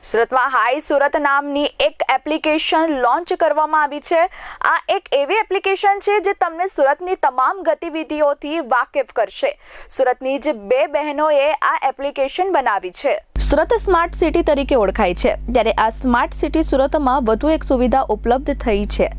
સુરતમાં હાઈ સુરત નામની એક એપ્લિકેશન લોન્ચ કરવામાં આવી છે। આ એક એવી એપ્લિકેશન છે જે તમને સુરતની તમામ ગતિવિધિઓથી વાકેફ કરશે। સુરતની જ બે બહેનોએ આ એપ્લિકેશન બનાવી છે। સુરત સ્માર્ટ સિટી તરીકે ઓળખાય છે, ત્યારે આ સ્માર્ટ સિટી સુરતમાં વધુ એક સુવિધા ઉપલબ્ધ થઈ છે।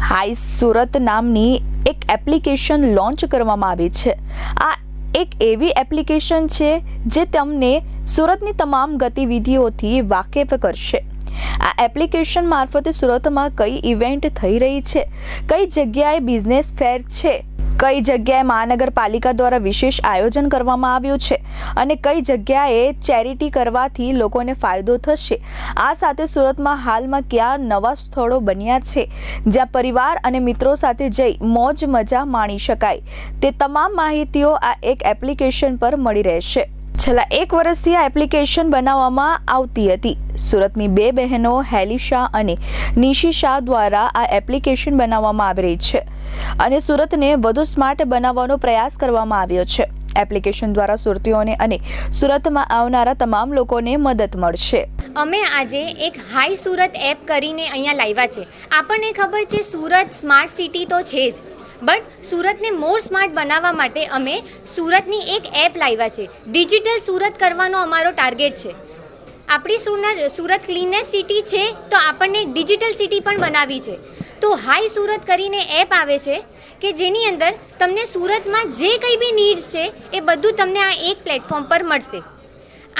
હાઈ સુરત નામની એક એપ્લિકેશન લોન્ચ કરવામાં આવી છે। આ એક એવી એપ્લિકેશન છે જે તમને સુરતની તમામ ગતિવિધિઓથી વાકેફ કરશે। આ એપ્લિકેશન મારફતે સુરતમાં કઈ ઇવેન્ટ થઈ રહી છે, કઈ જગ્યાએ બિઝનેસ ફેર છે, કઈ જગ્યાએ મહાનગરપાલિકા દ્વારા વિશેષ આયોજન કરવામાં આવ્યું છે અને કઈ જગ્યાએ ચેરિટી કરવાથી લોકોને ફાયદો થશે, આ સાથે સુરતમાં હાલમાં કયા નવા સ્થળો બન્યા છે જ્યાં પરિવાર અને મિત્રો સાથે જઈ મોજ મજા માણી શકાય, તે તમામ માહિતીઓ આ એક એપ્લિકેશન પર મળી રહેશે। છેલ્લા 1 વર્ષથી આ એપ્લિકેશન બનાવવામાં આવતી હતી। સુરતની બે બહેનો હેલિશા અને નિશિશા દ્વારા આ એપ્લિકેશન બનાવવામાં આવી રહી છે અને સુરતને વધુ સ્માર્ટ બનાવવાનો પ્રયાસ કરવામાં આવ્યો છે। એપ્લિકેશન દ્વારા સુરતીઓને અને સુરતમાં આવનારા તમામ લોકોને મદદ મળશે। અમે આજે એક હાઈ સુરત એપ કરીને અહીંયા લાવ્યા છે। આપણને ખબર છે સુરત સ્માર્ટ સિટી તો છે જ, બટ સુરતને મોર સ્માર્ટ બનાવવા માટે અમે સુરતની એક એપ લાવ્યા છે। ડિજિટલ સુરત કરવાનો અમારો ટાર્ગેટ છે। આપણી સુરત ક્લીનેસ્ટ સિટી છે તો આપણને ડિજિટલ સિટી પણ બનાવવી છે। તો હાઈ સુરત કરીને એપ આવે છે કે જેની અંદર તમને સુરતમાં જે કંઈ બી નીડ્સ છે એ બધું તમને આ એક પ્લેટફોર્મ પર મળશે।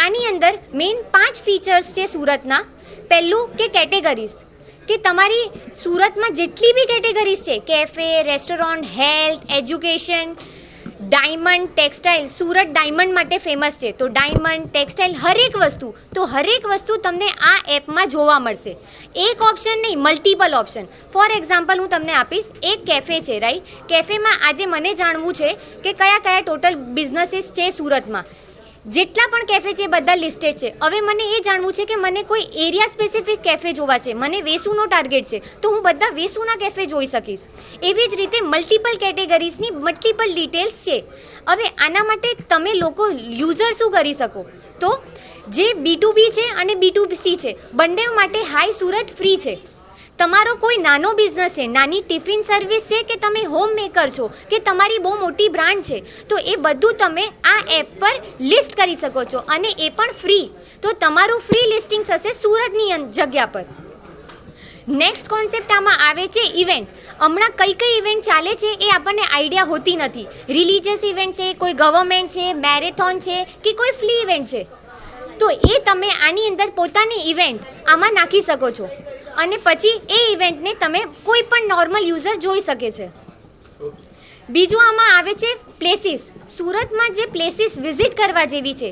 આની અંદર મેઇન 5 ફીચર્સ છે સુરતના। પહેલું કે કેટેગરીઝ, કે તમારી સુરતમાં જેટલી બી કેટેગરીઝ છે, cafe, restaurant, health, education, diamond, textile, Surat diamond માટે ફેમસ છે, તો ડાયમંડ, ટેક્સટાઇલ, હરેક વસ્તુ તમને આ એપમાં જોવા મળશે। એક ઓપ્શન નહીં, મલ્ટિપલ ઓપ્શન। ફોર એક્ઝામ્પલ હું તમને આપીશ, એક કેફે છે, રાઈટ? કેફેમાં આજે મને જાણવું છે કે કયા કયા ટોટલ બિઝનેસીસ છે સુરતમાં। જેટલા પણ કેફે છે બધા લિસ્ટેડ છે। હવે મને એ જાણવું છે કે મને કોઈ એરિયા સ્પેસિફિક કેફે જોવા છે, મને વેસુનો ટાર્ગેટ છે, તો હું બધા વેસુના કેફે જોઈ શકીશ। એવી જ રીતે મલ્ટિપલ કેટેગરીઝની મલ્ટિપલ ડિટેલ્સ છે। હવે આના માટે તમે લોકો યુઝર શું કરી શકો, તો જે B2B છે અને B2C છે, બંને માટે હાઈ સુરત ફ્રી છે। તમારો કોઈ નાનો બિઝનેસ છે, નાની ટિફિન સર્વિસ છે, કે તમે હોમ મેકર છો, કે તમારી બહુ મોટી બ્રાન્ડ છે, તો એ બધું તમે આ એપ પર લિસ્ટ કરી શકો છો અને એ પણ ફ્રી। તો તમારું ફ્રી લિસ્ટિંગ થશે સુરતની જગ્યા પર। નેક્સ્ટ કોન્સેપ્ટ આમાં આવે છે ઇવેન્ટ। હમણાં કઈ ઇવેન્ટ ચાલે છે એ આપણને આઈડિયા હોતી નથી। રિલિજિયસ ઇવેન્ટ છે, કોઈ ગવર્મેન્ટ છે, મેરેથોન છે, કે કોઈ ફ્રી ઇવેન્ટ છે, તો એ તમે આની અંદર પોતાની ઇવેન્ટ આમાં નાખી શકો છો અને પછી એ ઇવેન્ટને તમે કોઈ પણ નોર્મલ યુઝર જોઈ શકે છે। બીજું આમાં આવે છે પ્લેસીસ। સુરતમાં જે પ્લેસીસ વિઝિટ કરવા જેવી છે,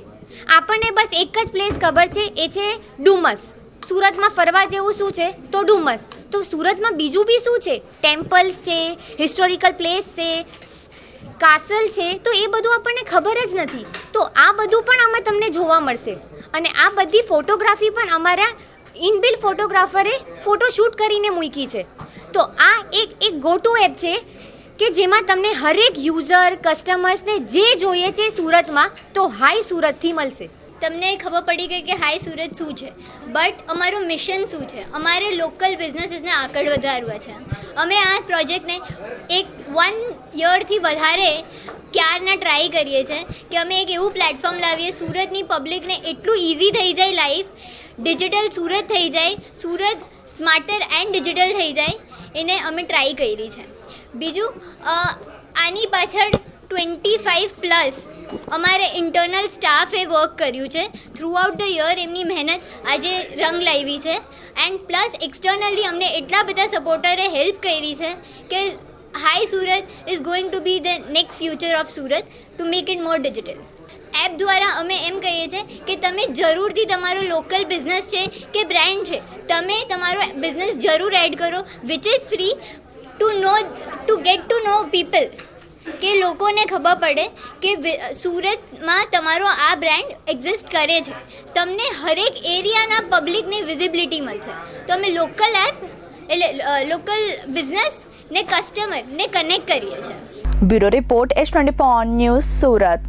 આપણને બસ એક જ પ્લેસ ખબર છે, એ છે ડુમસ। સુરતમાં ફરવા જેવું શું છે, તો ડુમસ। તો સુરતમાં બીજું બી શું છે, ટેમ્પલ્સ છે, હિસ્ટોરિકલ પ્લેસ છે, કાસલ છે, તો એ બધું આપણને ખબર જ નથી। તો આ બધું પણ આમાં તમને જોવા મળશે અને આ બધી ફોટોગ્રાફી પણ અમારા ઇનબિલ્ડ ફોટોગ્રાફરે ફોટોશૂટ કરીને મૂકી છે। તો આ એક ગો ટુ એપ છે કે જેમાં તમને હરેક યુઝર કસ્ટમર્સને જે જોઈએ છે સુરતમાં, તો હાઈ સુરતથી મળશે। તમને ખબર પડી ગઈ કે હાઈ સુરત શું છે, બટ અમારું મિશન શું છે, અમારે લોકલ બિઝનેસીસને આગળ વધારવા છે। અમે આ પ્રોજેક્ટને 1 યરથી વધારે ક્યારના ટ્રાય કરીએ છીએ કે અમે એક એવું પ્લેટફોર્મ લાવીએ, સુરતની પબ્લિકને એટલું ઇઝી થઈ જાય લાઈફ, ડિજિટલ સુરત થઈ જાય, સુરત સ્માર્ટર એન્ડ ડિજિટલ થઈ જાય, એને અમે ટ્રાય કરી છે। બીજું આની પાછળ 25+ અમારે ઇન્ટરનલ સ્ટાફે વર્ક કર્યું છે। થ્રુ આઉટ ધ યર એમની મહેનત આજે રંગ લાવી છે એન્ડ પ્લસ એક્સટર્નલી અમને એટલા બધા સપોર્ટરે હેલ્પ કરી છે કે high Surat is going to B the next future of Surat to make it more digital. App દ્વારા અમે એમ કહીએ છીએ કે તમે જરૂરથી તમારો લોકલ બિઝનેસ છે કે બ્રાન્ડ છે, તમે તમારો બિઝનેસ જરૂર એડ કરો, which is free, to get to know people, કે લોકોને ખબર પડે કે સુરતમાં તમારો આ બ્રાન્ડ એક્ઝિસ્ટ કરે છે। તમને હરેક એરિયાના પબ્લિકને વિઝિબિલિટી મળશે। તો અમે લોકલ એપ એટલે લોકલ બિઝનેસ ને કસ્ટમરને કનેક્ટ કરીએ છીએ। Bureau report H24 news Surat.